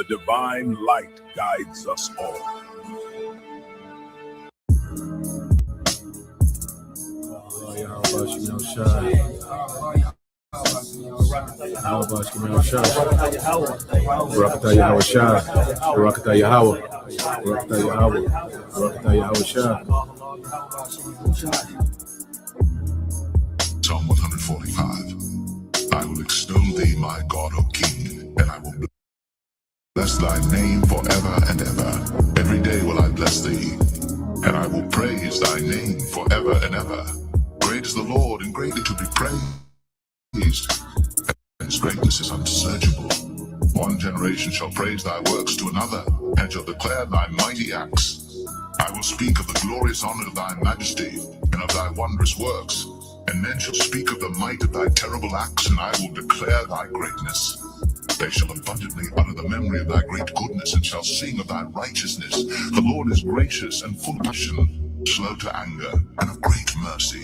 the divine light guides us all. Psalm 145. I will extol thee, my God, O King, and I will bless thy name forever and ever. Every day will I bless thee, and I will praise thy name forever and ever. Great is the Lord, and greatly to be praised, and his greatness is unsearchable. One generation shall praise thy works to another, and shall declare thy mighty acts. I will speak of the glorious honor of thy majesty, and of thy wondrous works. And men shall speak of the might of thy terrible acts, and I will declare thy greatness. They shall abundantly utter the memory of thy great goodness, and shall sing of thy righteousness. The Lord is gracious and full of passion, slow to anger, and of great mercy.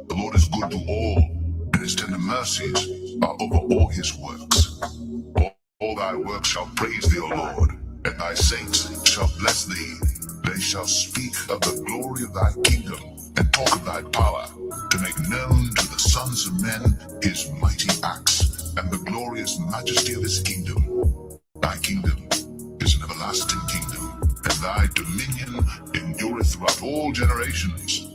The Lord is good to all, and his tender mercies are over all his works. All thy works shall praise thee, O Lord, and thy saints shall bless thee. They shall speak of the glory of thy kingdom, and talk of thy power, to make known to the sons of men his mighty acts, and the glorious majesty of his kingdom. Thy kingdom is an everlasting kingdom, and thy dominion endureth throughout all generations.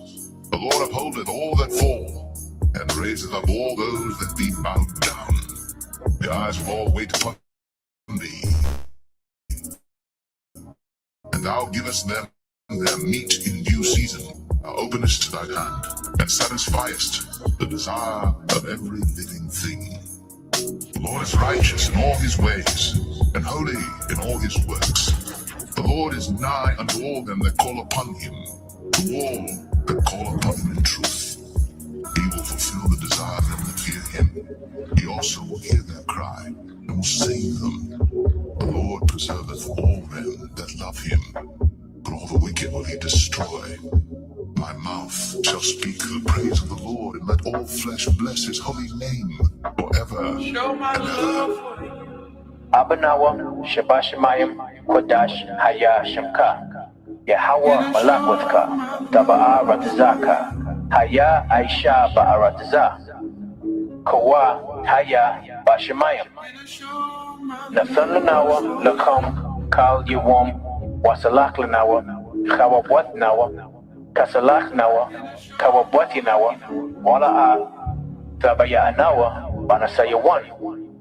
The Lord upholdeth all that fall, and raiseth up all those that be bowed down. The eyes of all wait upon thee, and thou givest them their meat in due season. Thou openest thy hand, and satisfiest the desire of every living thing. The Lord is righteous in all his ways, and holy in all his works. The Lord is nigh unto all them that call upon him, to all that call upon him in truth. He will fulfill the desire of them that fear him. He also will hear their cry, and will save them. The Lord preserveth all them that love him, but all the wicked will he destroy. My mouth shall speak the praise of the Lord, and let all flesh bless his holy name forever. Show my love for you. Abanawa, Shabashamayim, Kodash, Haya, Shamka, Yahweh, Malakwithka, Taba'a, Ratazaka, Haya, Aisha, Ba'arataza, Kawa, Haya, Bashamayim, Nathananawa, Lakum, Kal Yawam, Wasalaklanawa, Khawabwat Nawa, Kasalach Nawa, Kawabwati Nawa, Wala'a, Tabaya Nawa, Banasayawan,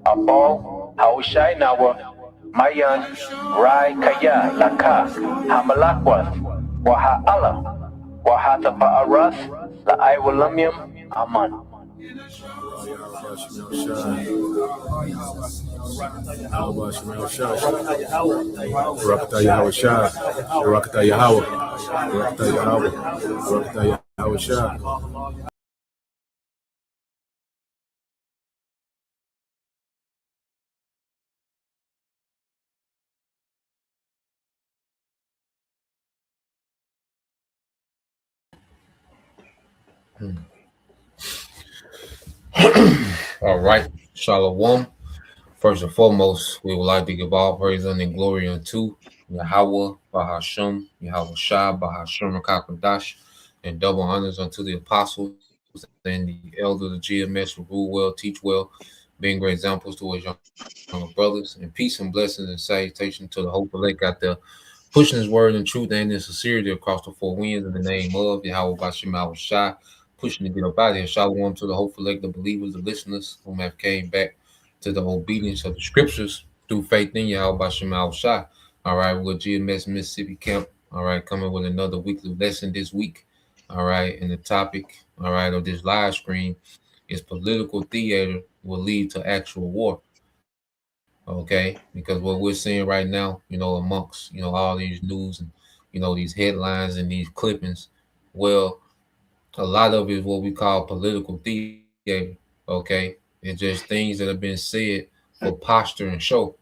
Abal, Haushai Nawa, Mayan, Rai Kaya, Laka, Hamalakwath, Waha Allah, Wahata Ba'arath, La Iwalamium, Aman. All right, Shalom. First and foremost, we would like to give all praise and glory unto Yahweh, Bahasham, Yahweh Shah, Bahasham, Kakadash, and double honors unto the apostles and the elders of GMS who rule well, teach well, being great examples to his younger brothers, and peace and blessings and salutation to the hope of got the pushing his word and truth and in sincerity across the four winds in the name of Yahweh Bashim Al Shai, pushing to get up out of here. Shalom to the hopeful the believers, the listeners whom have came back to the obedience of the scriptures through faith in Yahweh Bashim Al Shai. All right, we're GMS Mississippi Camp. All right, coming with another weekly lesson this week. All right, and the topic, all right, of this live stream is political theater will lead to actual war. Okay, because what we're seeing right now, amongst, all these news and, these headlines and these clippings, well, a lot of it is what we call political theater. Okay, it's just things that have been said for posture and show.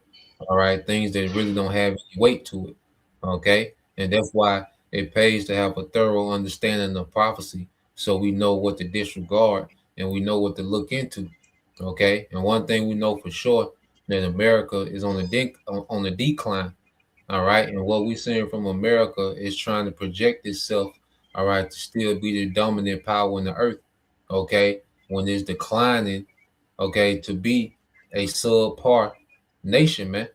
All right, things that really don't have any weight to it. Okay, and that's why it pays to have a thorough understanding of prophecy, so we know what to disregard and we know what to look into. Okay, and one thing we know for sure that America is on the decline. All right, and what we're seeing from America is trying to project itself, all right, to still be the dominant power in the earth. Okay, when it's declining, okay, to be a subpar nation, man.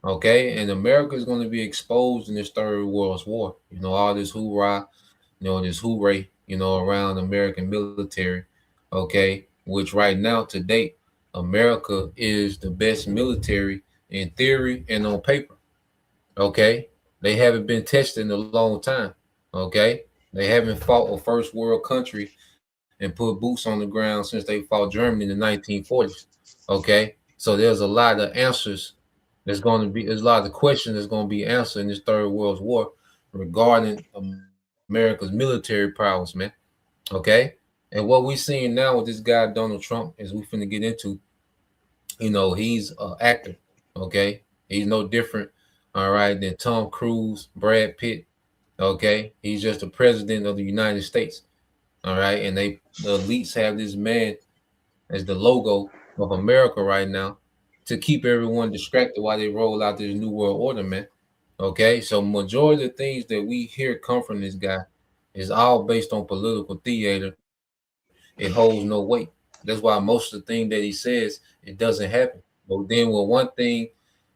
Okay, and America is going to be exposed in this third world war. All this hoorah, this hooray, around American military. Okay, which right now to date, America is the best military in theory and on paper. Okay, they haven't been tested in a long time. Okay, they haven't fought a first world country and put boots on the ground since they fought Germany in the 1940s. Okay, so there's a lot of answers. There's a lot of questions that's going to be answered in this third world war regarding America's military prowess, man. Okay, and what we're seeing now with this guy Donald Trump, as we finna get into, he's an actor. Okay, he's no different, all right, than Tom Cruise, Brad Pitt. Okay, he's just the president of the United States. All right, and the elites have this man as the logo of America right now to keep everyone distracted while they roll out this new world order, man. Okay, so majority of the things that we hear come from this guy is all based on political theater. It holds no weight. That's why most of the thing that he says, it doesn't happen. But then when one thing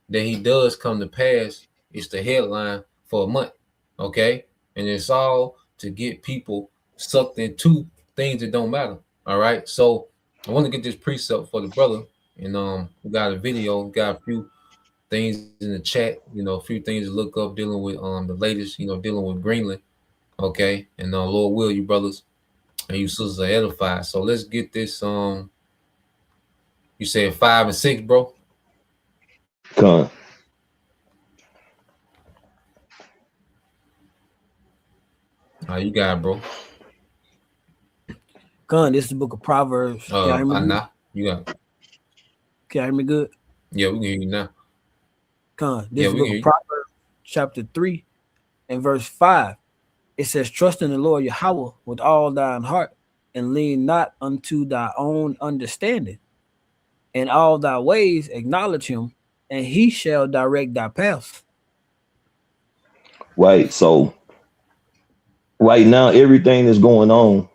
that he does come to pass, it's the headline for a month. Okay, and it's all to get people sucked into things that don't matter. All right, so I want to get this precept for the brother, and we got a video, got a few things in the chat, a few things to look up dealing with the latest, dealing with Greenland. Okay, and Lord will you brothers and you sisters are edified. So let's get this. You said 5 and 6, bro. Con. You got it, bro. Gun, this is the book of Proverbs. Can you hear me? Nah, you got it. Can you hear me good? Yeah, we can hear you now. Gun, this is the book of Proverbs, chapter 3 and verse 5. It says, trust in the Lord Yahweh with all thine heart, and lean not unto thy own understanding. In all thy ways acknowledge him, and he shall direct thy paths. Right. So right now, everything that's going on,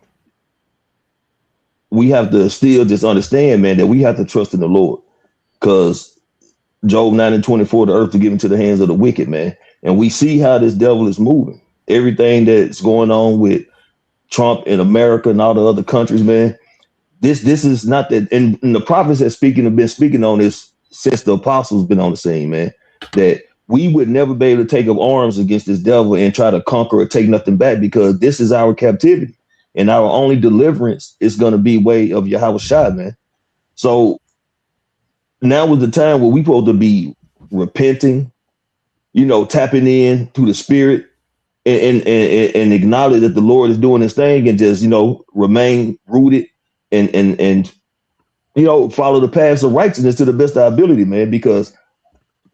we have to still just understand, man, that we have to trust in the Lord. Because Job 9:24, the earth to give into the hands of the wicked, man. And we see how this devil is moving. Everything that's going on with Trump in America and all the other countries, man. This is not that. And the prophets that have been speaking on this since the apostles been on the scene, man. That we would never be able to take up arms against this devil and try to conquer or take nothing back, because this is our captivity. And our only deliverance is going to be way of Yahweh Shai, man. So now was the time where we supposed to be repenting, tapping in to the spirit and acknowledge that the Lord is doing his thing, and just, remain rooted and follow the paths of righteousness to the best of our ability, man. Because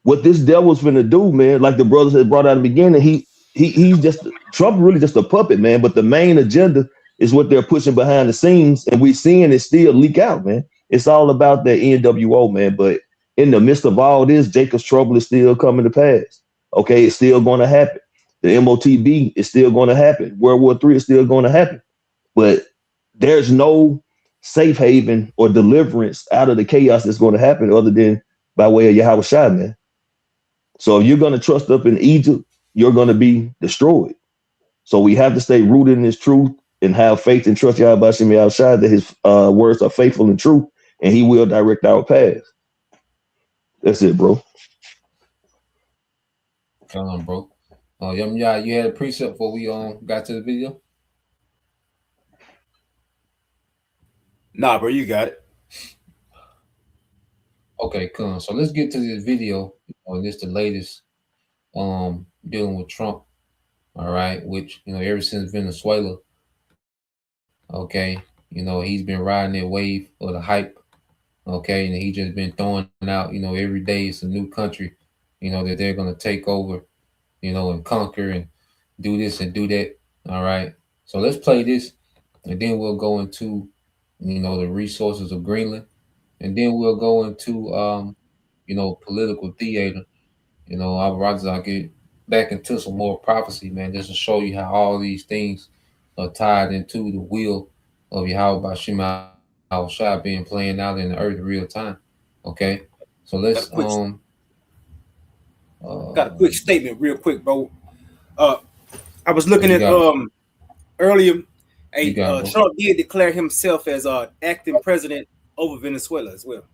what this devil's finna do, man, like the brothers had brought out in the beginning, he's just Trump, really just a puppet, man. But the main agenda is what they're pushing behind the scenes, and we're seeing it still leak out, man. It's all about that NWO, man. But in the midst of all this, Jacob's trouble is still coming to pass. Okay, it's still going to happen. The MOTB is still going to happen. World War III is still going to happen. But there's no safe haven or deliverance out of the chaos that's going to happen other than by way of Yahweh Shai, man. So if you're going to trust up in Egypt, you're going to be destroyed. So we have to stay rooted in this truth and have faith and trust Yahweh Shai that his words are faithful and true, and he will direct our paths. That's it, bro. Come on, bro. You had a precept before we got to the video? Nah, bro, you got it. Okay, come on. So let's get to this video. This the latest dealing with Trump. All right, which ever since Venezuela. Okay, he's been riding that wave of the hype. Okay, and he just been throwing out, every day it's a new country, that they're gonna take over, and conquer and do this and do that. All right. So let's play this, and then we'll go into, the resources of Greenland, and then we'll go into political theater. I'd rather I get back into some more prophecy, man, just to show you how all these things are tied into the will of Yahweh Bashim Shah being playing out in the earth in real time. Okay, so let's got a quick statement, real quick, bro. I was looking at earlier. Trump did declare himself as acting president over Venezuela as well.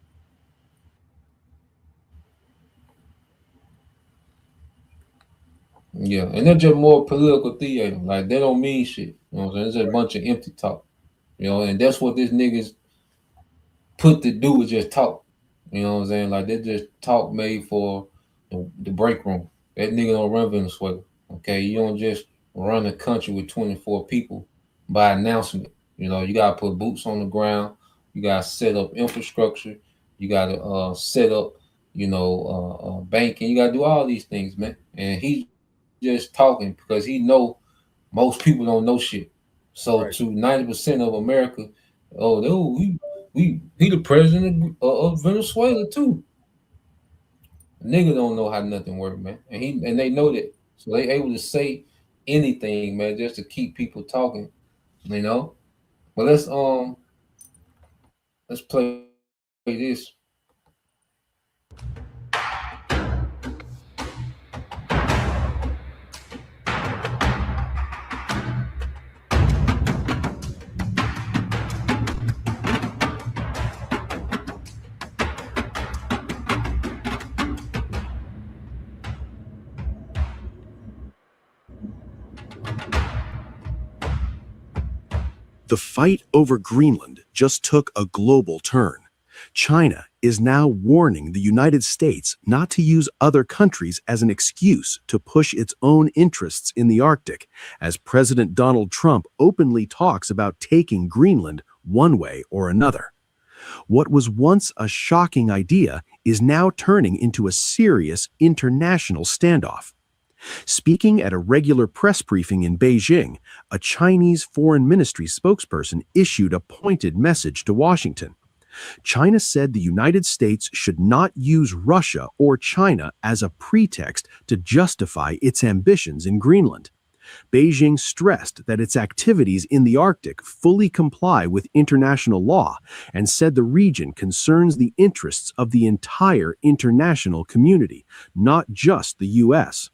Yeah, and they're just more political theater. Like, they don't mean shit. You know what I'm saying? It's just a bunch of empty talk. And that's what this niggas put to do, is just talk. You know what I'm saying? Like, they just talk made for the break room. That nigga don't run Venezuela. Okay, you don't just run a country with 24 people by announcement. You gotta put boots on the ground. You gotta set up infrastructure. You gotta set up, banking. You gotta do all these things, man. And he's just talking because he know most people don't know shit. So right. To 90% of America, he the president of Venezuela too. Nigga don't know how nothing work, man, and they know that, so they able to say anything, man, just to keep people talking, But let's play this. The fight over Greenland just took a global turn. China is now warning the United States not to use other countries as an excuse to push its own interests in the Arctic, as President Donald Trump openly talks about taking Greenland one way or another. What was once a shocking idea is now turning into a serious international standoff. Speaking at a regular press briefing in Beijing, a Chinese foreign ministry spokesperson issued a pointed message to Washington. China said the United States should not use Russia or China as a pretext to justify its ambitions in Greenland. Beijing stressed that its activities in the Arctic fully comply with international law and said the region concerns the interests of the entire international community, not just the U.S.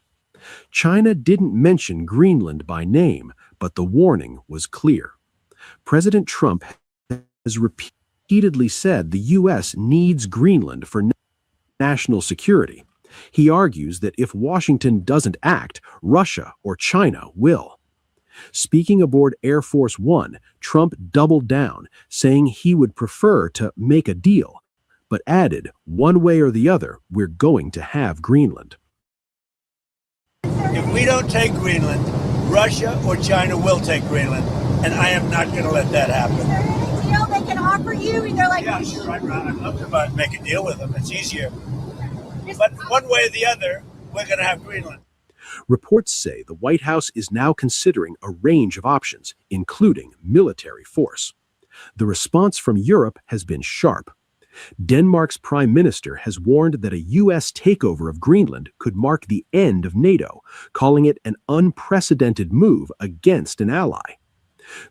China didn't mention Greenland by name, but the warning was clear. President Trump has repeatedly said the U.S. needs Greenland for national security. He argues that if Washington doesn't act, Russia or China will. Speaking aboard Air Force One, Trump doubled down, saying he would prefer to make a deal, but added, one way or the other, we're going to have Greenland. If we don't take Greenland, Russia or China will take Greenland, and I am not going to let that happen. Is there any deal they can offer you? They're like, yeah, sure, I'd love to make a deal with them. It's easier. But one way or the other, we're going to have Greenland. Reports say the White House is now considering a range of options, including military force. The response from Europe has been sharp. Denmark's prime minister has warned that a U.S. takeover of Greenland could mark the end of NATO, calling it an unprecedented move against an ally.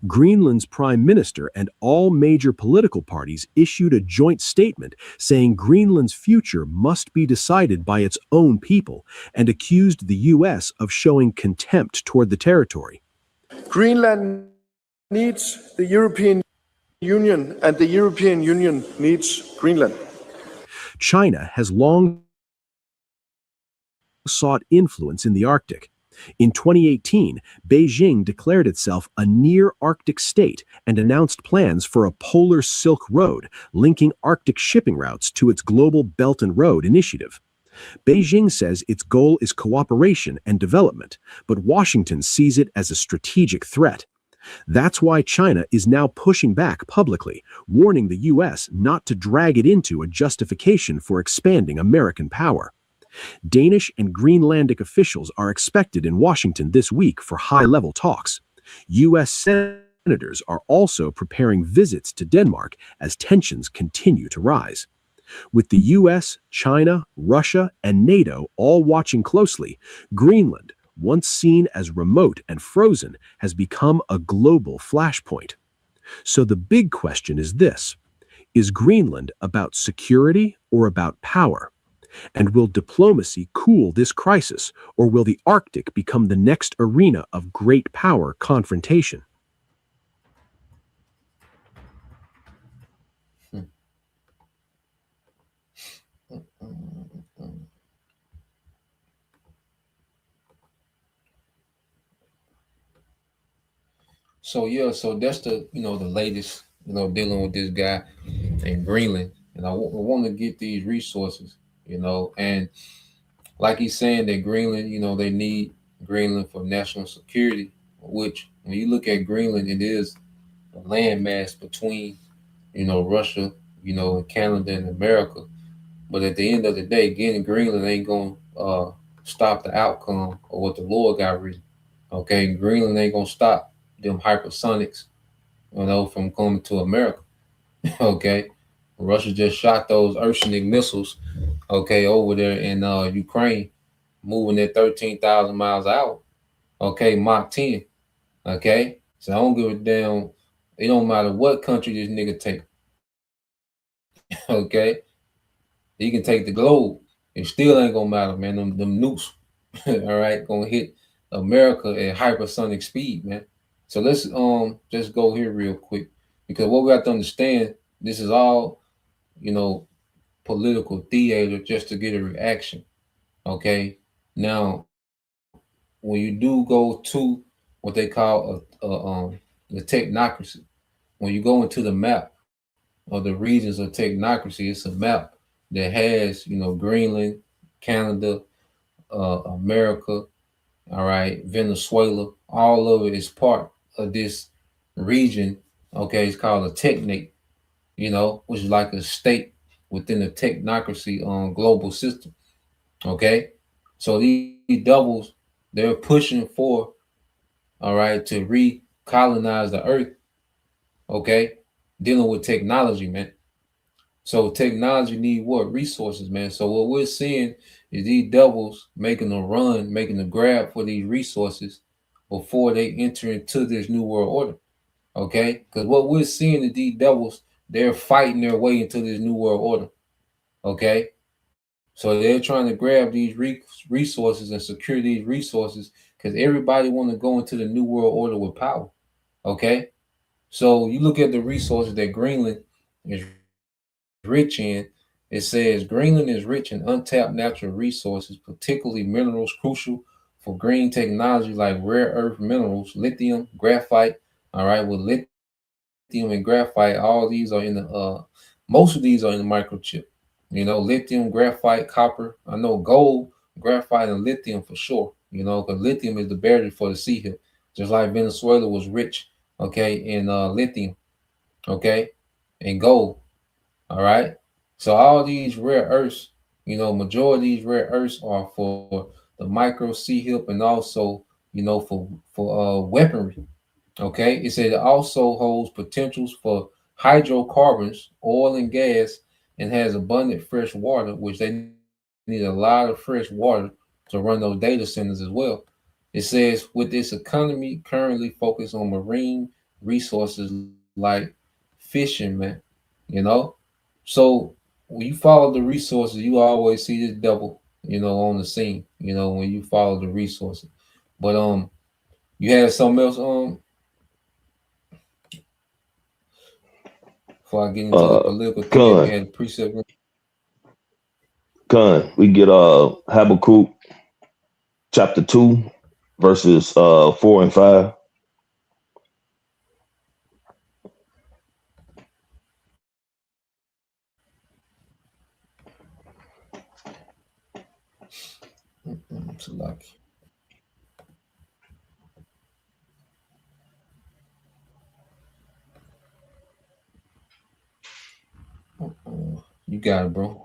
Greenland's prime minister and all major political parties issued a joint statement saying Greenland's future must be decided by its own people and accused the U.S. of showing contempt toward the territory. Greenland needs the European Union, and the European Union needs Greenland. China has long sought influence in the Arctic. In 2018, Beijing declared itself a near-Arctic state and announced plans for a polar Silk Road linking Arctic shipping routes to its global Belt and Road initiative. Beijing says its goal is cooperation and development, but Washington sees it as a strategic threat. That's why China is now pushing back publicly, warning the U.S. not to drag it into a justification for expanding American power. Danish and Greenlandic officials are expected in Washington this week for high-level talks. U.S. senators are also preparing visits to Denmark as tensions continue to rise. With the US, China, Russia, and NATO all watching closely, Greenland, once seen as remote and frozen, has become a global flashpoint. So the big question is this: is Greenland about security or about power? And will diplomacy cool this crisis, or will the Arctic become the next arena of great power confrontation? So yeah, so that's the the latest dealing with this guy in Greenland, and I want to get these resources, and like he's saying that Greenland, they need Greenland for national security, which when you look at Greenland, it is a landmass between Russia, and Canada and America. But at the end of the day, getting Greenland ain't gonna stop the outcome of what the Lord got written. Okay, Greenland ain't gonna stop them hypersonics, from coming to America. Okay, Russia just shot those oceanic missiles, over there in Ukraine, moving at 13,000 miles an hour. Okay, Mach 10. Okay, so I don't give a damn. It don't matter what country this nigga take. Okay, he can take the globe. It still ain't gonna matter, man. Them nukes, all right, gonna hit America at hypersonic speed, man. So let's just go here real quick, because what we have to understand, this is all political theater just to get a reaction. Okay, now when you do go to what they call the technocracy, when you go into the map of the regions of technocracy, it's a map that has Greenland, Canada, America, all right, Venezuela, all of it is part of this region. Okay, it's called a technate, which is like a state within the technocracy global system. Okay, so these doubles, they're pushing for, all right, to recolonize the earth. Okay, dealing with technology, man. So technology need what? Resources, man. So what we're seeing is these devils making a run, making a grab for these resources before they enter into this new world order. Okay, because what we're seeing is these devils, they're fighting their way into this new world order. Okay, so they're trying to grab these resources and secure these resources because everybody want to go into the new world order with power. Okay, so you look at the resources that Greenland is rich in. It says Greenland is rich in untapped natural resources, particularly minerals crucial for green technology like rare earth minerals, lithium, graphite. All right, with lithium and graphite, all these are in the most of these are in the microchip. Lithium, graphite, copper. I know gold, graphite, and lithium for sure. Because lithium is the barrier for the sea hill, just like Venezuela was rich, in lithium, and gold. All right. So all these rare earths, majority of these rare earths are for the micro sea hip and also, for weaponry. Okay. It said it also holds potentials for hydrocarbons, oil and gas, and has abundant fresh water, which they need a lot of fresh water to run those data centers as well. It says with this economy currently focused on marine resources like fishing, man, So when you follow the resources, you always see this devil, on the scene, when you follow the resources. But you had something else before I get into the political thing and precept. We get Habakkuk chapter 2, verses 4 and 5. You got it, bro.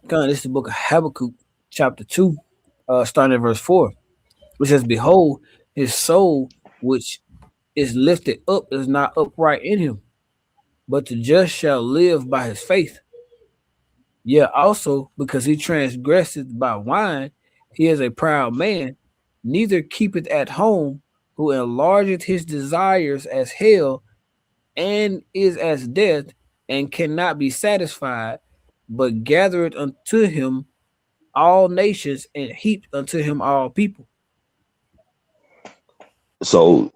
God, this is the book of Habakkuk, chapter 2, starting at verse 4, which says, "Behold, his soul which is lifted up is not upright in him, but the just shall live by his faith. Yeah, also because he transgresseth by wine, he is a proud man, neither keepeth at home, who enlargeth his desires as hell, and is as death, and cannot be satisfied, but gathereth unto him all nations, and heaped unto him all people. So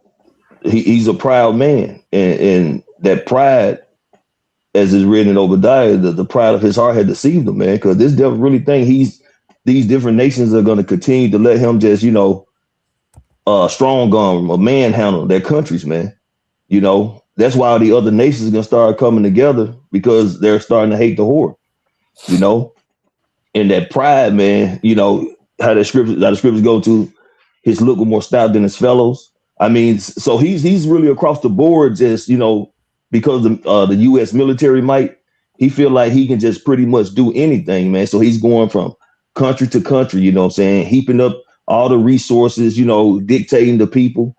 he's a proud man, and that pride, as is written in Obadiah, the pride of his heart had deceived him, man. Because this devil really think these different nations are going to continue to let him just, strong arm or manhandle their countries, man. That's why the other nations are going to start coming together, because they're starting to hate the whore, and that pride, man. How the scriptures go to, his look was more stout than his fellows. I mean, so he's really across the board, just because of the U.S. military might. He feel like he can just pretty much do anything, man. So he's going from country to country, heaping up all the resources, dictating to people,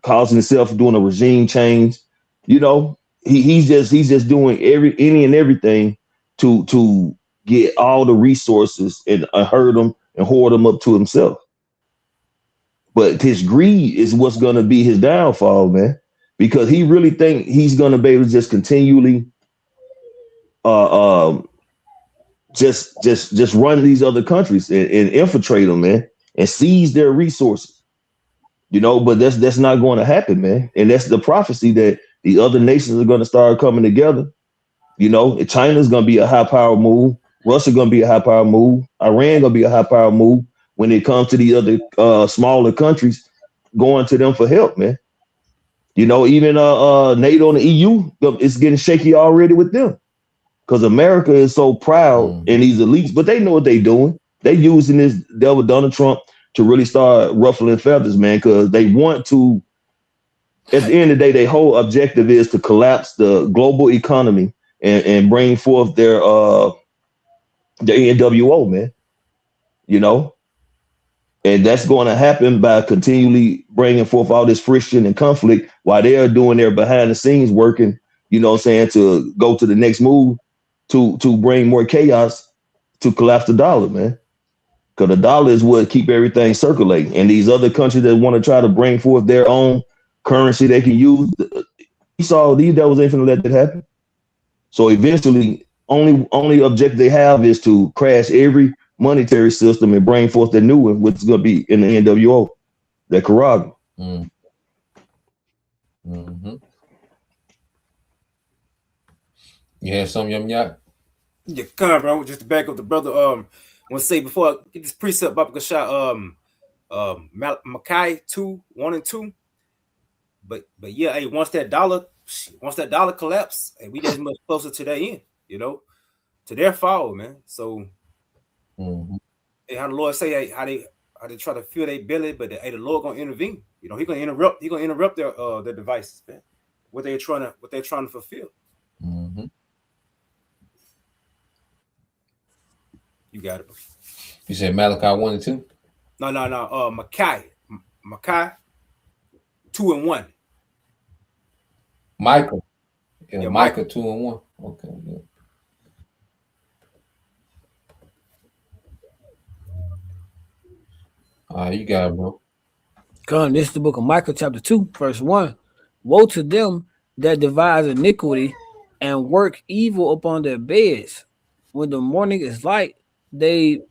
causing himself doing a regime change. He's just doing any and everything to get all the resources and herd them and hoard them up to himself. But his greed is what's going to be his downfall, man, because he really think he's going to be able to just continually just run these other countries and infiltrate them, man, and seize their resources. But that's not going to happen, man. And that's the prophecy, that the other nations are going to start coming together. China's going to be a high power move. Russia going to be a high power move. Iran going to be a high power move when it comes to the other smaller countries, going to them for help, man. Even NATO and the EU, it's getting shaky already with them, because America is so proud and these elites, but they know what they're doing. They using this devil Donald Trump to really start ruffling feathers, man, because they want to. At the end of the day, their whole objective is to collapse the global economy and bring forth their NWO, man. And that's going to happen by continually bringing forth all this friction and conflict while they are doing their behind the scenes working, to go to the next move to bring more chaos to collapse the dollar, man. Because the dollar is what keep everything circulating. And these other countries that want to try to bring forth their own currency they can use, you saw these devils ain't finna let that happen. So eventually, only objective they have is to crash every monetary system and bring forth the new one, which is going to be in the NWO, that Carragher. Mm-hmm. You have some, Yum Yak? Yeah, come on, bro. Just to back up the brother. I want to say before I get this precept, Baba shot Malachi 2:1 and 2. But yeah, hey, once that dollar collapse, hey, we get much closer to that end, to their fall, man. So hey, how the Lord say, hey, how they try to fill their belly, but the Lord gonna intervene. He gonna interrupt their devices, man. What they're trying to fulfill. Mm-hmm. You got it. You said Malachi 1 and 2? No. Malachi 2 and 1. Michael. Yeah, Micah 2 and 1. Okay. Yeah. You got it, bro. Come, this is the book of Micah, chapter 2, verse 1. Woe to them that devise iniquity and work evil upon their beds. When the morning is light, they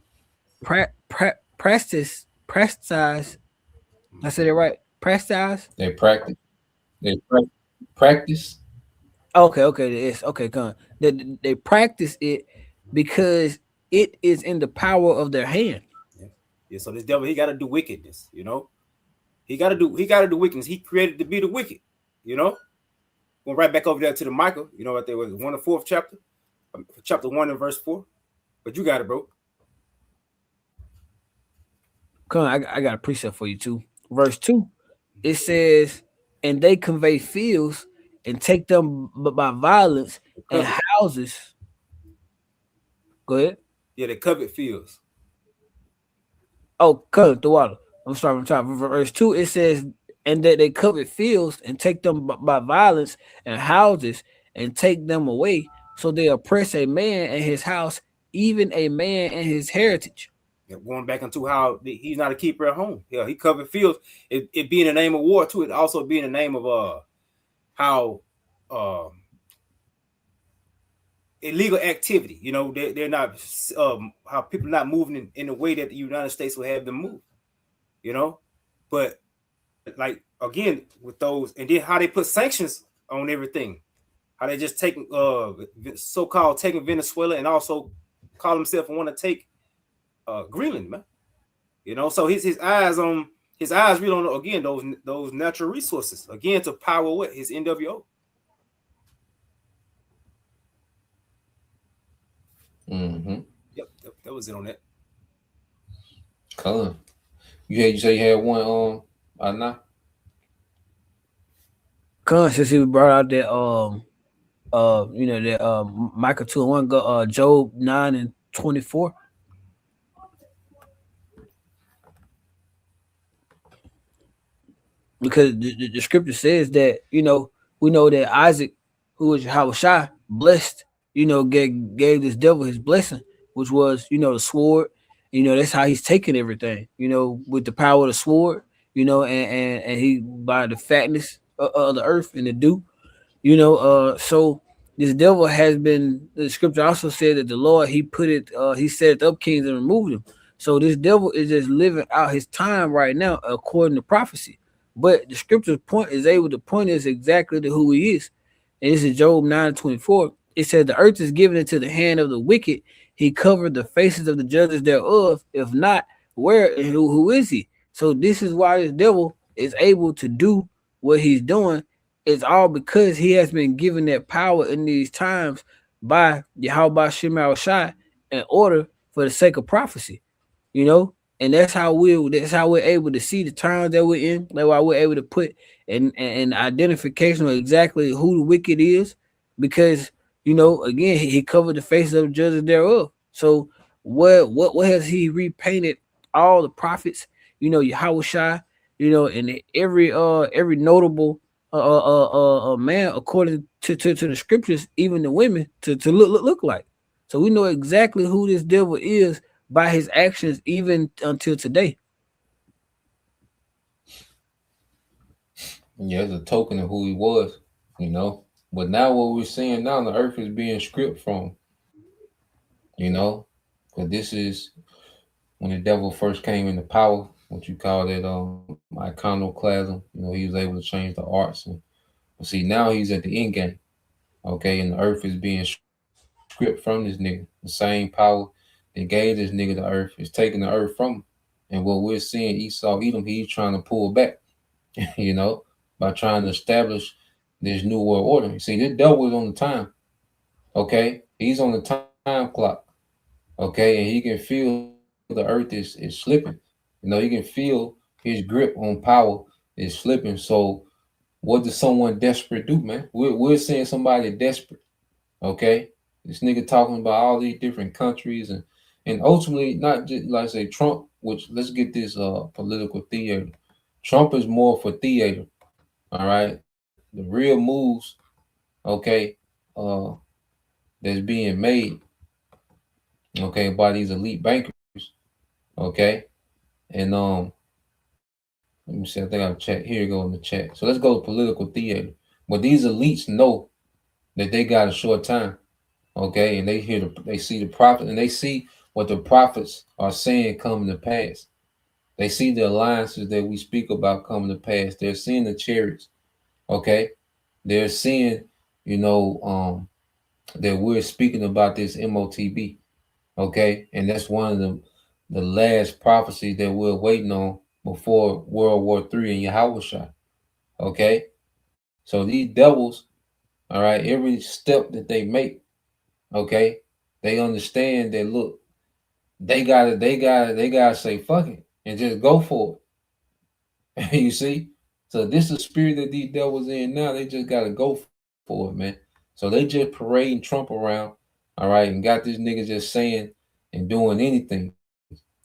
practice. I said it right. Practice. They practice. Okay. It's okay. Come. They practice it because it is in the power of their hand. Yeah. So this devil, he got to do wickedness. He got to do wickedness. He created to be the wicked. Going right back over there to the Micah. Right there was 1 and 4th chapter, chapter 1 and verse 4. But you got it, bro. Come on, I got a precept for you too. Verse 2, it says, and they convey fields and take them by violence and houses. Go ahead. Yeah, they covet fields. Oh, covet the water. I'm sorry. Verse 2, it says, and that they covet fields and take them by violence and houses and take them away. So they oppress a man and his house, even a man and his heritage. Going back into how he's not a keeper at home. Yeah, he covered fields. It being the name of war too. It also being the name of how illegal activity. You know, they're not how people not moving in the way that the United States will have them move. You know, but like again with those, and then how they put sanctions on everything. How they just take so-called taking Venezuela and also call themselves and want to take Greenland, man. You know, so his eyes really on again those natural resources again to power what his NWO. Mm-hmm. Yep, that was it on that. Colin, you say you had one Anna? Colin, since he brought out that you know that Micah 2:1 go Job 9:24. Because the scripture says that, you know, we know that Isaac, who is Yahushua, blessed, you know, gave this devil his blessing, which was, you know, the sword. You know, that's how he's taking everything, you know, with the power of the sword, you know, and he by the fatness of the earth and the dew, you know, so this devil has been, the scripture also said that the Lord, he set up kings and removed them. So this devil is just living out his time right now, according to prophecy. But the scripture's point is able to point us exactly to who he is. And this is Job 9:24. It says, the earth is given into the hand of the wicked. He covered the faces of the judges thereof. If not, where and who is he? So this is why this devil is able to do what he's doing. It's all because he has been given that power in these times by Yahweh Shema Shai in order for the sake of prophecy, you know. And that's how we're able to see the times that we're in. That's why we're able to put an identification of exactly who the wicked is, because, you know, again, he covered the faces of the judges thereof. So what has he repainted all the prophets, you know, Yahushua, you know, and every notable man according to the scriptures, even the women to look like. So we know exactly who this devil is by his actions, even until today. Yeah, it's a token of who he was, you know. But now what we're seeing now, the earth is being stripped from, you know, because this is when the devil first came into power, what you call it, iconoclasm. You know, he was able to change the arts, and see now he's at the end game, okay, and the earth is being stripped from this nigga. The same power that gave this nigga the earth is taking the earth from him. And what we're seeing, Esau Edom, he's trying to pull back, you know, by trying to establish this new world order. You see, this devil is on the time, okay? He's on the time clock, okay? And he can feel the earth is slipping. You know, he can feel his grip on power is slipping. So what does someone desperate do, man? We're seeing somebody desperate, okay? This nigga talking about all these different countries and ultimately not just like I say Trump, which let's get this political theater. Trump is more for theater, all right? The real moves, okay, that's being made, okay, by these elite bankers, okay, and let me see. I think I'll check. Here you go in the chat. So let's go to political theater. But these elites know that they got a short time, okay, and they see the prophet, and they see what the prophets are saying coming to pass. They see the alliances that we speak about coming to pass. They're seeing the chariots, okay. They're seeing, you know, that we're speaking about this MOTB, okay, and that's one of the last prophecies that we're waiting on before World War III and Yahushua, okay. So these devils, all right, every step that they make, okay, they understand that look, they gotta say fuck it and just go for it. You see? So this is the spirit that these devils in now. They just gotta go for it, man. So they just parading Trump around, all right, and got this nigga just saying and doing anything.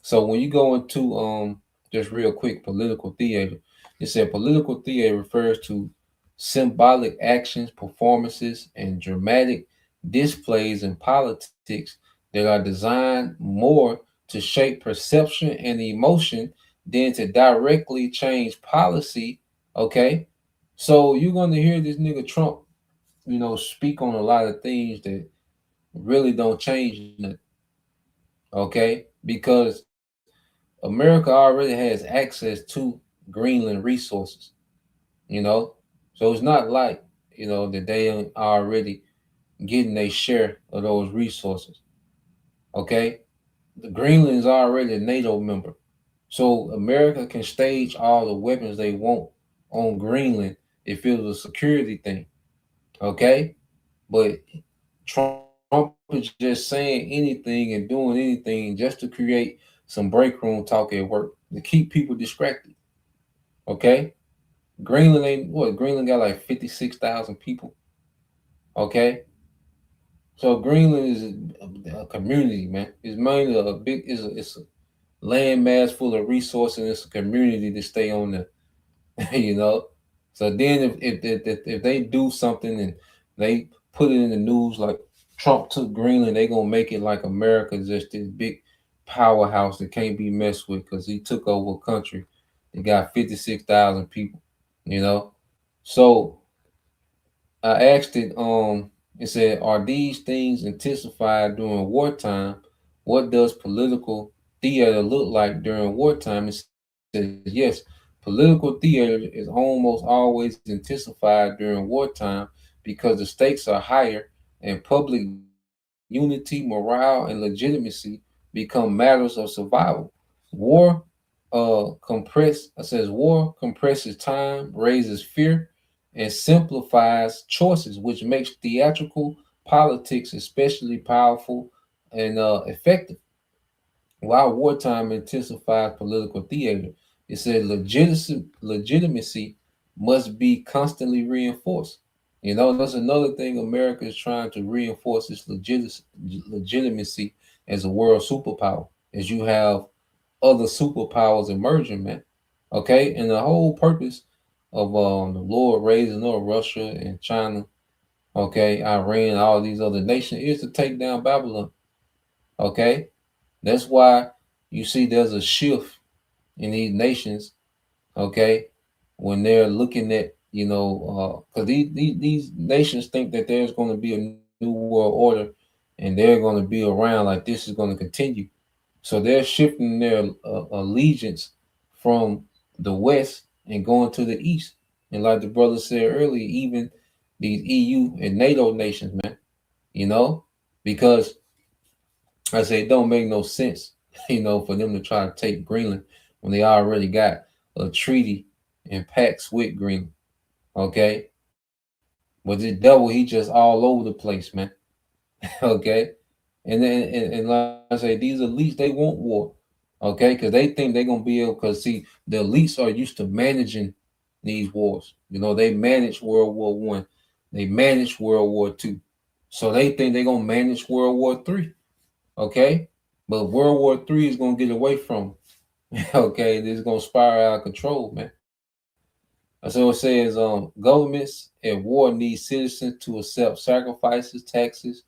So when you go into just real quick political theater, it said political theater refers to symbolic actions, performances, and dramatic displays in politics that are designed more to shape perception and emotion than to directly change policy. Okay. So you're going to hear this nigga Trump, speak on a lot of things that really don't change nothing. Okay. Because America already has access to Greenland resources, so it's not like, that they are already getting a share of those resources. Okay. The Greenland is already a NATO member. So America can stage all the weapons they want on Greenland if it was a security thing. Okay. But Trump is just saying anything and doing anything just to create some break room talk at work to keep people distracted. Okay. Greenland got like 56,000 people. Okay. So Greenland is a community, man. It's mainly it's a landmass full of resources. It's a community to stay on there, So then if they do something and they put it in the news like Trump took Greenland, they gonna make it like America just this big powerhouse that can't be messed with because he took over a country that got 56,000 people, So I asked it, it said, are these things intensified during wartime? What does political theater look like during wartime? It says, yes, political theater is almost always intensified during wartime because the stakes are higher and public unity, morale, and legitimacy become matters of survival. War compresses time, raises fear, and simplifies choices, which makes theatrical politics especially powerful and effective. While wartime intensifies political theater, it said legitimacy must be constantly reinforced. That's another thing America is trying to reinforce its legitimacy as a world superpower, as you have other superpowers emerging, man. Okay, and the whole purpose of the Lord raising up Russia and China, okay, Iran, all these other nations is to take down Babylon. Okay, that's why you see there's a shift in these nations. Okay, when they're looking at because these nations think that there's going to be a new world order and they're going to be around like this is going to continue. So they're shifting their allegiance from the West and going to the East. And like the brother said earlier, even these EU and NATO nations, man, because I say it don't make no sense, for them to try to take Greenland when they already got a treaty and pacts with Greenland. Okay. But the devil, he just all over the place, man. Okay. And then, and like I say, these elites, they want war, okay? Because they think they're going to be able, because see, the elites are used to managing these wars. They managed World War One, they managed World War II. So they think they're going to manage World War III, okay? But World War III is going to get away from them, okay? This is going to spiral out of control, man. So it says, governments at war need citizens to accept sacrifices, taxes,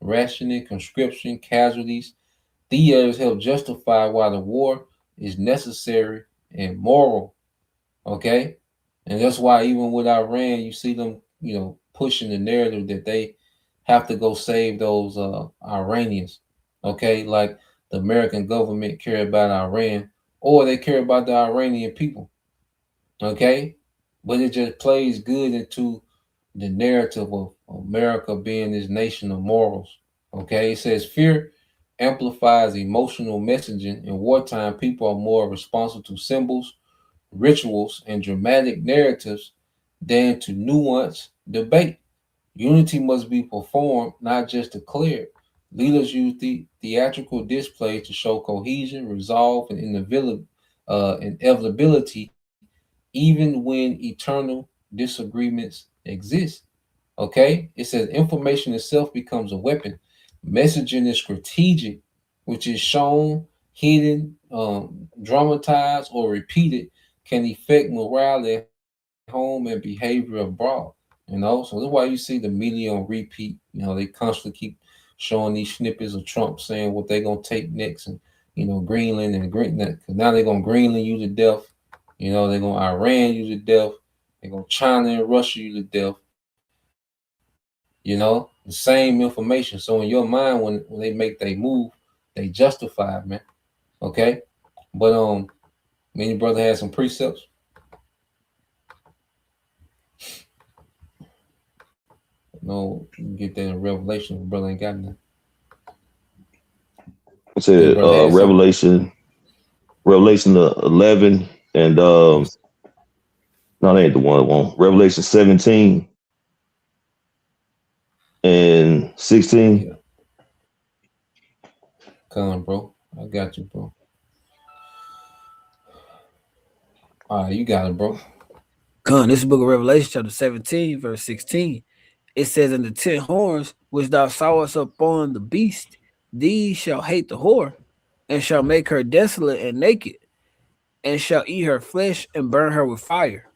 rationing, conscription, casualties. Theaters help justify why the war is necessary and moral. Okay. And that's why even with Iran, you see them, pushing the narrative that they have to go save those Iranians. Okay. Like the American government care about Iran, or they care about the Iranian people. Okay. But it just plays good into the narrative of America being this nation of morals. Okay, it says fear amplifies emotional messaging. In wartime, people are more responsive to symbols, rituals, and dramatic narratives than to nuanced debate. Unity must be performed, not just declared. Leaders use the theatrical display to show cohesion, resolve, and inevitability, even when eternal disagreements exist. Okay, it says information itself becomes a weapon. Messaging is strategic, which is shown, hidden, dramatized, or repeated, can affect morale home and behavior abroad. You know, so that's why you see the media on repeat. You know, they constantly keep showing these snippets of Trump saying what they're gonna take next, and Greenland and Greenland, because now they're gonna Greenland you to death. You know, they're gonna Iran you to death. They're gonna China and Russia you to death. You know, the same information. So in your mind, when they make their move, they justify it, man. Okay, but many brother has some precepts. No, you can get that in Revelation. Brother ain't got nothing. I said Revelation 11 and no, that ain't the one I want. Revelation 17 and 16. Yeah. Come on, bro. I got you, bro. All right, you got it, bro. Come, this is the book of Revelation, chapter 17, verse 16. It says, "In the 10 horns which thou sawest upon the beast, these shall hate the whore, and shall make her desolate and naked, and shall eat her flesh and burn her with fire."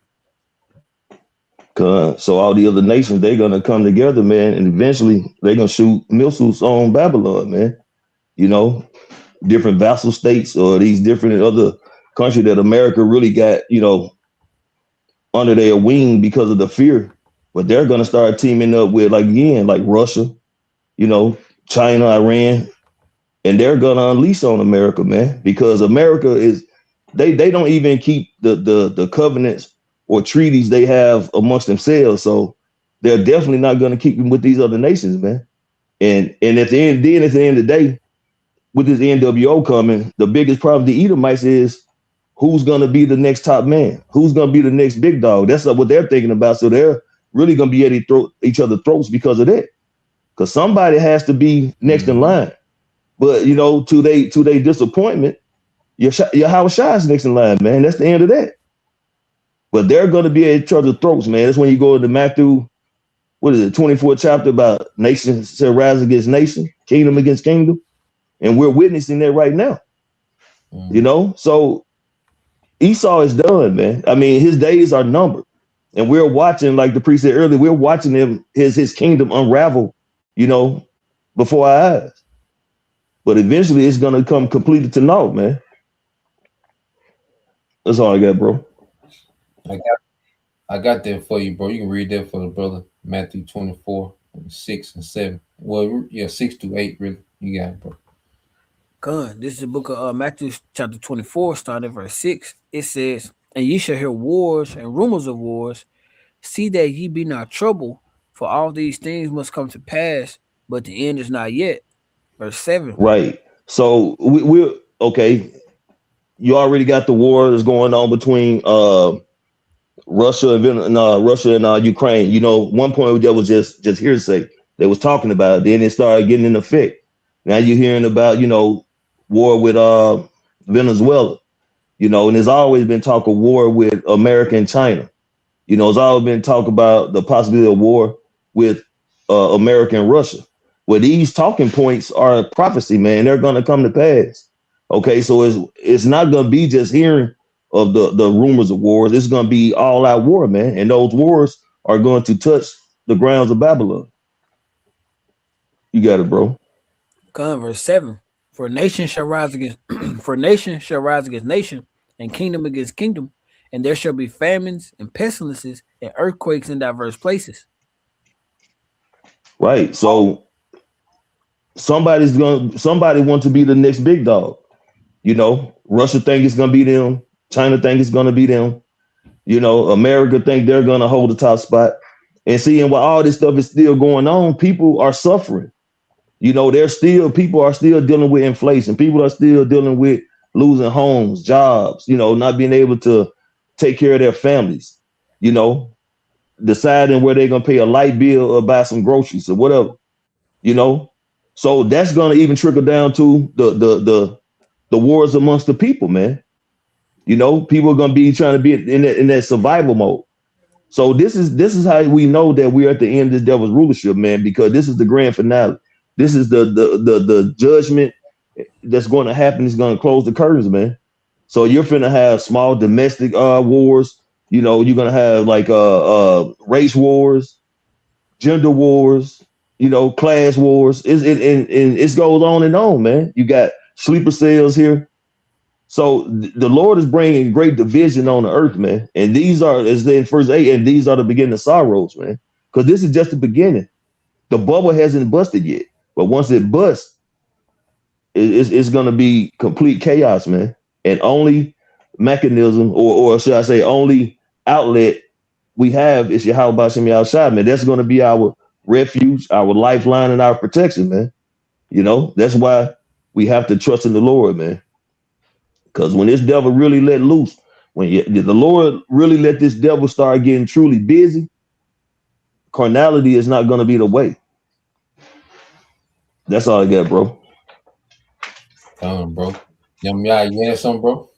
So all the other nations, they're gonna come together, man, and eventually they're gonna shoot missiles on Babylon, man. You know, different vassal states or these different other countries that America really got, under their wing because of the fear. But they're gonna start teaming up with like Russia, China, Iran, and they're gonna unleash on America, man, because America is they don't even keep the covenants or treaties they have amongst themselves. So they're definitely not gonna keep them with these other nations, man. And at the end of the day, with this NWO coming, the biggest problem the Edomites is who's gonna be the next top man, who's gonna be the next big dog. That's what they're thinking about. So they're really gonna be at each other's throats because of that. Because somebody has to be next in line. But to their disappointment, Yahweh Shai is next in line, man. That's the end of that. But they're gonna be at each other's throats, man. That's when you go into Matthew, 24th chapter about nation shall rise against nation, kingdom against kingdom. And we're witnessing that right now. So Esau is done, man. I mean, his days are numbered. And we're watching, like the priest said earlier, we're watching his kingdom unravel, before our eyes. But eventually it's gonna come completely to naught, man. That's all I got, bro. I got that for you, bro. You can read that for the brother. Matthew 24, 6 and 7. Well, yeah, 6 to 8, really. You got it, bro. Good. This is the book of Matthew chapter 24, starting at verse 6. It says, "And ye shall hear wars and rumors of wars. See that ye be not troubled, for all these things must come to pass, but the end is not yet." Verse 7. Right. So we're okay. You already got the war that's going on between Russia and Ukraine. One point that was just hearsay. They was talking about it. Then it started getting in effect. Now you're hearing about, war with Venezuela, and there's always been talk of war with America and China. There's always been talk about the possibility of war with America and Russia. Well, these talking points are prophecy, man. They're going to come to pass. Okay, so it's not going to be just hearing of the rumors of wars. It's going to be all out war, man. And those wars are going to touch the grounds of Babylon. You got it, bro. Verse 7. For nation shall rise against nation, and kingdom against kingdom, and there shall be famines and pestilences and earthquakes in diverse places. Right. So somebody wants to be the next big dog. Russia think it's gonna be them, China think it's gonna be them, America think they're gonna hold the top spot. And seeing while all this stuff is still going on, people are suffering. People are still dealing with inflation. People are still dealing with losing homes, jobs, not being able to take care of their families, deciding where they're going to pay a light bill or buy some groceries or whatever, So that's going to even trickle down to the wars amongst the people, man. People are going to be trying to be in that survival mode. So this is how we know that we're at the end of this devil's rulership, man, because this is the grand finale. This is the judgment that's going to happen. Is going to close the curtains, man. So you're finna have small domestic wars. You know, you're gonna have like race wars, gender wars, you know, class wars. It goes on and on, man. You got sleeper cells here. So the Lord is bringing great division on the earth, man. And these are, as in verse 8, and these are the beginning of sorrows, man. Because this is just the beginning. The bubble hasn't busted yet. But once it busts, it's going to be complete chaos, man. And only mechanism, or should I say, only outlet we have is Yahweh Bashem Yahushua, man. That's going to be our refuge, our lifeline, and our protection, man. You know, that's why we have to trust in the Lord, man. Because when this devil really let loose, when the Lord really let this devil start getting truly busy, carnality is not going to be the way. That's all I got, bro. Bro. Yeah, you had something, bro?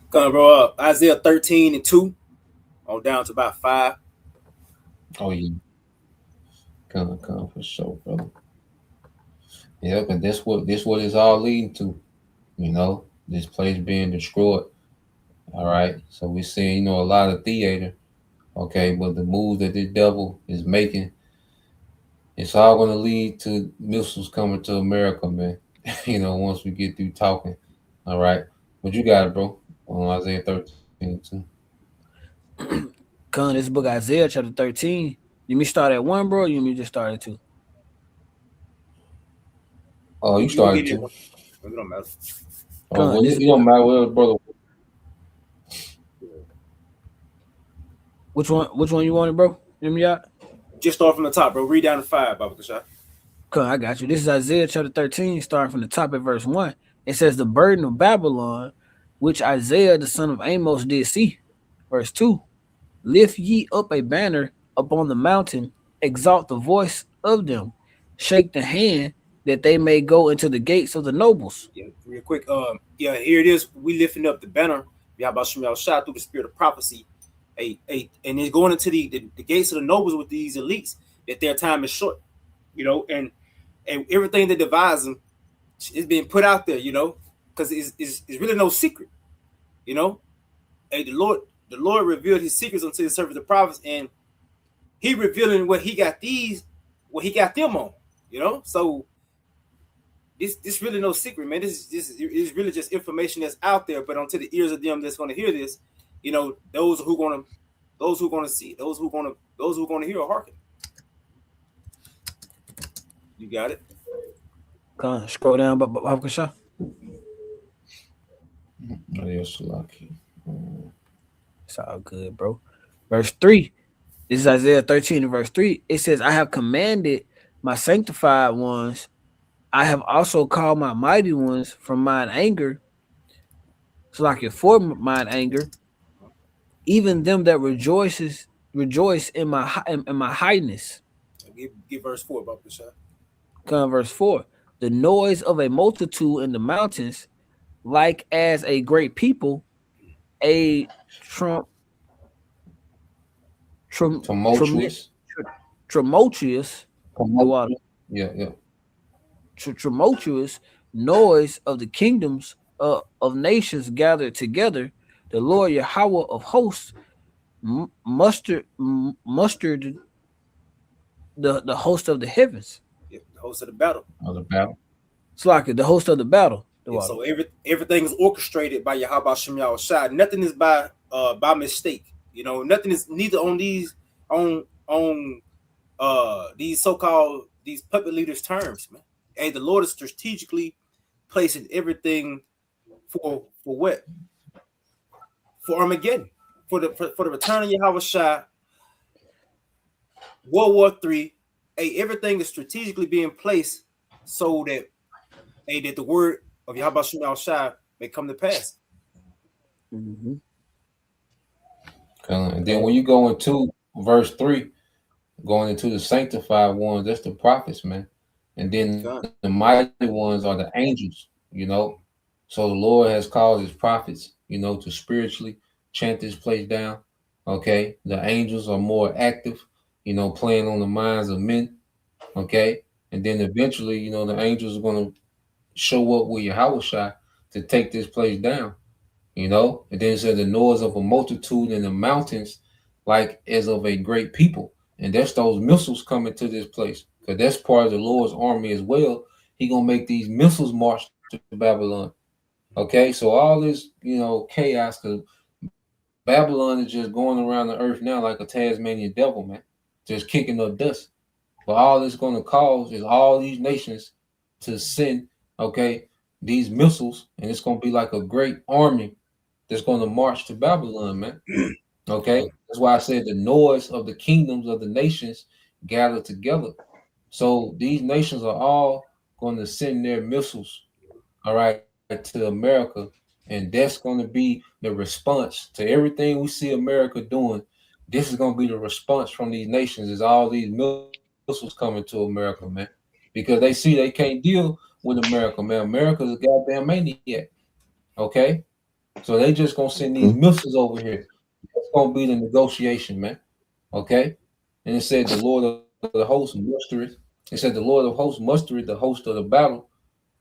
Come on, bro. Isaiah 13:2 on down to about 5. Oh, yeah. Come for sure, brother. Yeah, but this what it's all leading to, you know, this place being destroyed. All right. So we're seeing, you know, a lot of theater. Okay, but the move that this devil is making, it's all going to lead to missiles coming to America, man. You know, once we get through talking. All right. What you got, bro? On Isaiah 13:2. Con, this book Isaiah chapter 13. You me start at 1, bro? Or you me just start at 2? Oh, you started 2. It don't matter. Oh, well, it don't matter, whatever, brother. Which one you wanted, bro? Just start from the top, bro. Read down to 5, Baba Kasha. Come, I got you. This is Isaiah chapter 13, starting from the top at verse 1. It says, the burden of Babylon, which Isaiah the son of Amos did see. Verse 2. Lift ye up a banner upon the mountain, exalt the voice of them, shake the hand that they may go into the gates of the nobles. Yeah, real quick. Here it is. We lifting up the banner, Yahbashim Yahushua, through the spirit of prophecy. And it's going into the gates of the nobles with these elites that their time is short, you know, and everything that divides them is being put out there, you know, because it's really no secret, you know. And the Lord revealed his secrets unto his servants the prophets, and he revealing what he got them on, you know. So this really no secret, man. This is really just information that's out there, but onto the ears of them that's going to hear this, you know, those who gonna see, those who gonna hear or hearken. You got it. Come on, scroll down, but Bakasha. It's all good, bro. Verse 3. This is Isaiah 13 and verse 3. It says, I have commanded my sanctified ones. I have also called my mighty ones from mine anger. So like it for mine anger. Even them that rejoice in my highness. Give verse 4 about the shot. Come verse 4. The noise of a multitude in the mountains, like as a great people, a tumultuous. Yeah. Tumultuous noise of the kingdoms of nations gathered together. The Lord Yahweh of hosts mustered the host of the heavens. Yeah, the host of the battle. It's like the host of the battle. Yeah, so everything is orchestrated by Yahweh Shem Yahushua. Nothing is by mistake. You know, nothing is neither on these so-called these puppet leaders' terms, man. And the Lord is strategically placing everything for what? For Armageddon, for the return of Yahushua, World War III. Everything is strategically being placed so that that the word of Yahweh Yahushua may come to pass. Mm-hmm. And then when you go into verse 3, going into the sanctified ones, that's the prophets, man. And then the mighty ones are the angels, you know. So the Lord has called his prophets, you know, to spiritually chant this place down. Okay. The angels are more active, you know, playing on the minds of men. Okay. And then eventually, you know, the angels are going to show up with Yahushua to take this place down. you know. And then it said the noise of a multitude in the mountains, like as of a great people. And that's those missiles coming to this place, because that's part of the Lord's army as well. He gonna make these missiles march to Babylon. Okay, so all this, you know, chaos, because Babylon is just going around the earth now like a Tasmanian devil, man, just kicking up dust. But all it's going to cause is all these nations to send, okay, these missiles, and it's going to be like a great army that's going to march to Babylon, man. Okay, that's why I said the noise of the kingdoms of the nations gather together. So these nations are all going to send their missiles, all right, to America, and that's going to be the response to everything we see America doing. This is going to be the response from these nations, is all these missiles coming to America, man, because they see they can't deal with America, man. America's a goddamn maniac. Okay, so they just gonna send these missiles over here. It's gonna be the negotiation, man. Okay, and it said the Lord of the hosts mustered. It said the Lord of hosts mustered the host of the battle.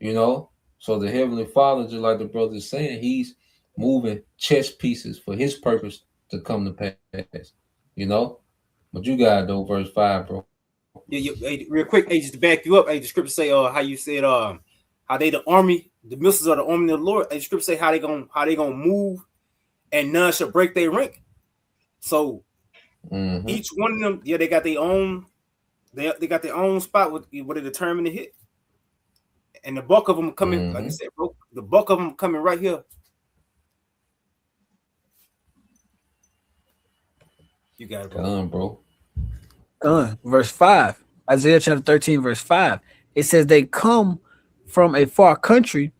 You know, so the Heavenly Father, just like the brother is saying, He's moving chess pieces for His purpose to come to pass. You know, but you got though, verse 5, bro. Yeah, hey, real quick, hey, just to back you up, hey, the scripture say how you said how they the army, the missiles of the army of the Lord. Hey, the scripture say how they gonna move, and none shall break their rank. So each one of them, yeah, they got their own, they got their own spot with what they determined to hit, and the bulk of them coming, like I said, bro, the bulk of them coming right here. You got it, bro. Verse 5, Isaiah chapter 13, verse 5. It says they come from a far country,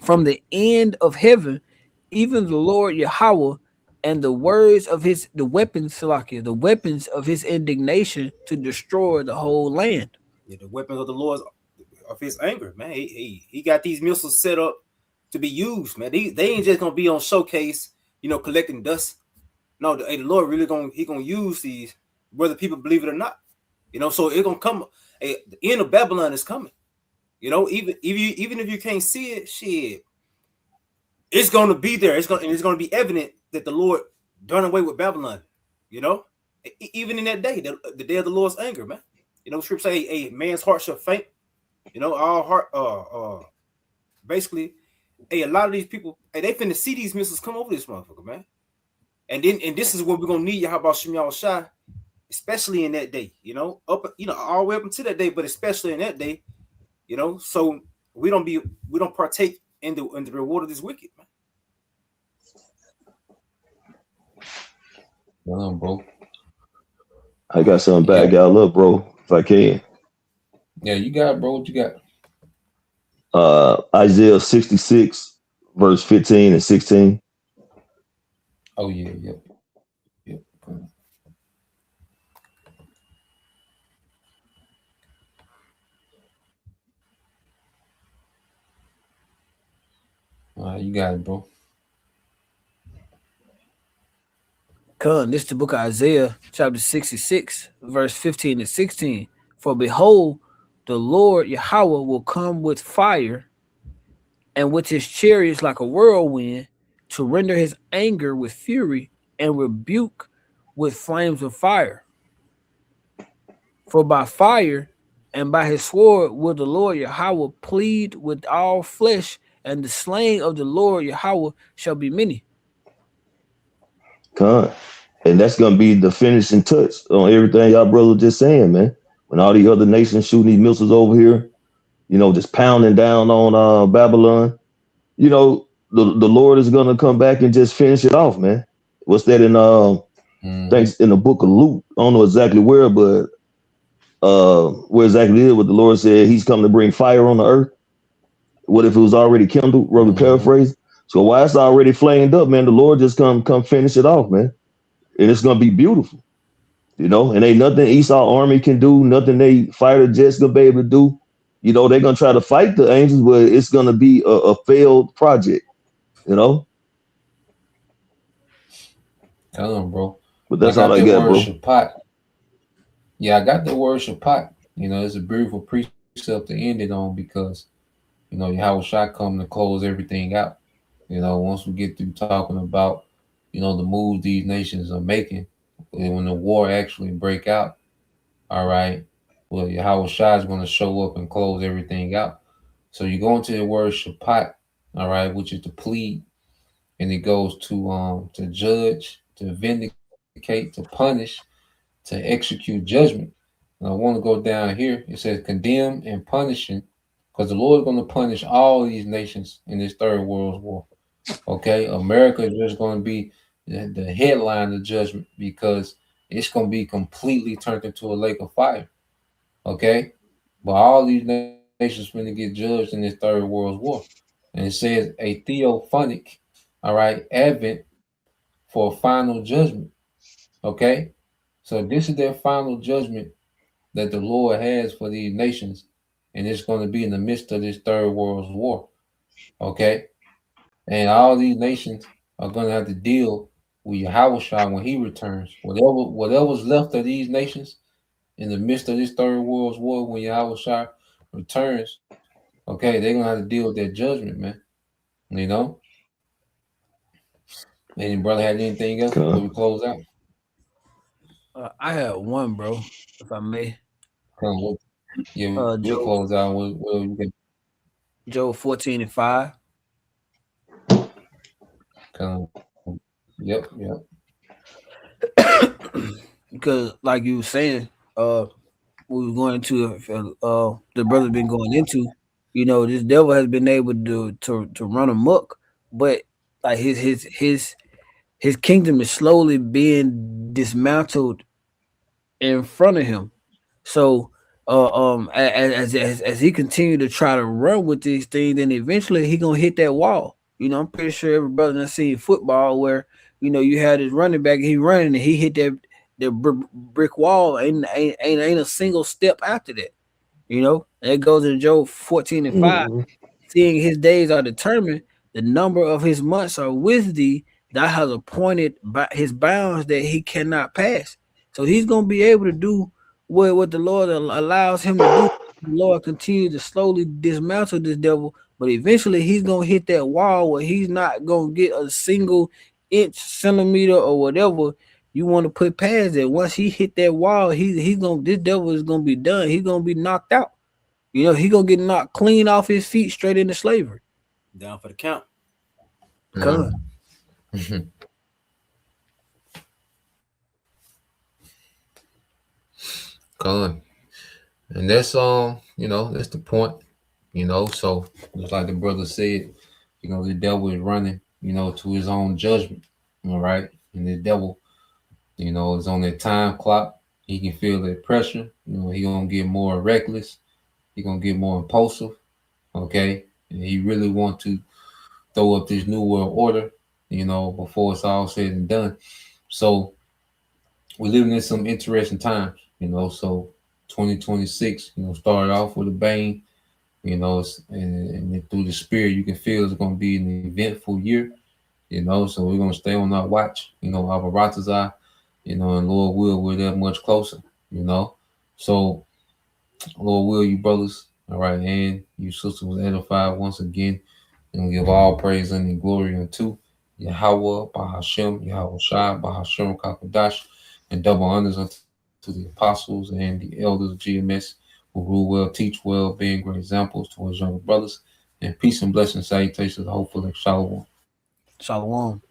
from the end of heaven, even the Lord Yahweh, and the words of the weapons of his indignation to destroy the whole land. Yeah, the weapons of the Lord of his anger, man. He got these missiles set up to be used, man. They ain't just gonna be on showcase, you know, collecting dust. No, the Lord really gonna use these, whether people believe it or not. You know, so it's gonna come. The end of Babylon is coming. You know, even if you can't see it, shit, it's gonna be there. It's gonna be evident that the Lord done away with Babylon. You know, even in that day, the day of the Lord's anger, man. You know, scripture say a man's heart shall faint. You know, our heart. Basically, a lot of these people, they finna see these missiles come over this motherfucker, man. And this is what we're gonna need Yahweh Shem Yahushua, especially in that day, you know, all the way up until that day, but especially in that day, you know, so we don't partake in the reward of this wicked, man. Bro. I got something back y'all up, bro, if I can. Yeah, you got it, bro. What you got? Isaiah 66, verse 15 and 16. Oh, yeah. You got it, bro. This is the book of Isaiah, chapter 66, verse 15 and 16. For behold, the Lord Yahweh will come with fire, and with his chariots like a whirlwind, to render his anger with fury and rebuke with flames of fire. For by fire and by his sword will the Lord Yahweh plead with all flesh, and the slain of the Lord Yahweh shall be many. And that's gonna be the finishing touch on everything y'all brother just saying, man. When all the other nations shooting these missiles over here, you know, just pounding down on Babylon, you know, the Lord is gonna come back and just finish it off, man. What's that in thanks in the book of Luke? I don't know exactly where, but where exactly it is what the Lord said he's coming to bring fire on the earth. What if it was already kindled? Rather paraphrase. So while it's already flamed up, man, the Lord just come finish it off, man. And it's gonna be beautiful, you know. And ain't nothing Esau army can do, nothing they fighter jets gonna be able to do. You know, they're gonna try to fight the angels, but it's gonna be a failed project, you know. Tell them, bro. But that's all I got, bro. Shabbat. Yeah, I got the word Shabbat. You know, it's a beautiful precept to end it on, because you know Yahweh Shai come to close everything out. once we get through talking about, the moves these nations are making, and when the war actually break out, all right, well, Yahweh Shai is going to show up and close everything out. So you go into the word Shabbat, all right, which is to plead, and it goes to judge, to vindicate, to punish, to execute judgment. And I want to go down here. It says condemn and punishing, because the Lord is going to punish all these nations in this third world war. Okay, America is just going to be the headline of judgment, because it's going to be completely turned into a lake of fire. Okay, but all these nations going to get judged in this third world war. And it says a theophanic, all right, advent for a final judgment. Okay, so this is their final judgment that the Lord has for these nations, and it's going to be in the midst of this third world war. Okay, and all these nations are going to have to deal with Yahushua when he returns. Whatever's left of these nations in the midst of this third world war, when Yahushua returns, okay, they're going to have to deal with that judgment, man. Any brother had anything else before we close out? I have one, bro, if I may. Yeah, we'll close out. Job 14:5. Yep. Because, like you were saying, we were going into the brother been going into, this devil has been able to run amok, but like his kingdom is slowly being dismantled in front of him. So as he continued to try to run with these things, then eventually he gonna hit that wall. I'm pretty sure every brother that's seen football where you had his running back, he running and he hit that brick wall, ain't a single step after that. And it goes in Job 14:5. Seeing his days are determined, the number of his months are with thee. Thou has appointed by his bounds that he cannot pass. So he's gonna be able to do what the Lord allows him to do. The Lord continues to slowly dismantle this devil, but eventually he's gonna hit that wall where he's not gonna get a single inch, centimeter, or whatever you want to put past it. Once he hit that wall, this devil is gonna be done. He's gonna be knocked out. He's gonna get knocked clean off his feet straight into slavery. Down for the count. God. God. And that's that's the point. So just like the brother said, the devil is running, to his own judgment. All right. And the devil, is on that time clock. He can feel that pressure. He gonna get more reckless. He gonna get more impulsive. Okay. And he really want to throw up this new world order, before it's all said and done. So we're living in some interesting times, so 2026, started off with a bang, and through the spirit, you can feel it's going to be an eventful year, so we're going to stay on our watch, our Baratazai, and Lord will, we're that much closer, so Lord will, you brothers, all right, and you sisters was edified once again, and we give all praise and glory unto Yahweh, Bahashem, Yahweh Shai, Bahashem, Kakadash, and double honors unto the apostles and the elders of GMS who rule well, teach well, being great examples to his younger brothers. And peace and blessings, salutations, hopefully, Shalom. Shalom.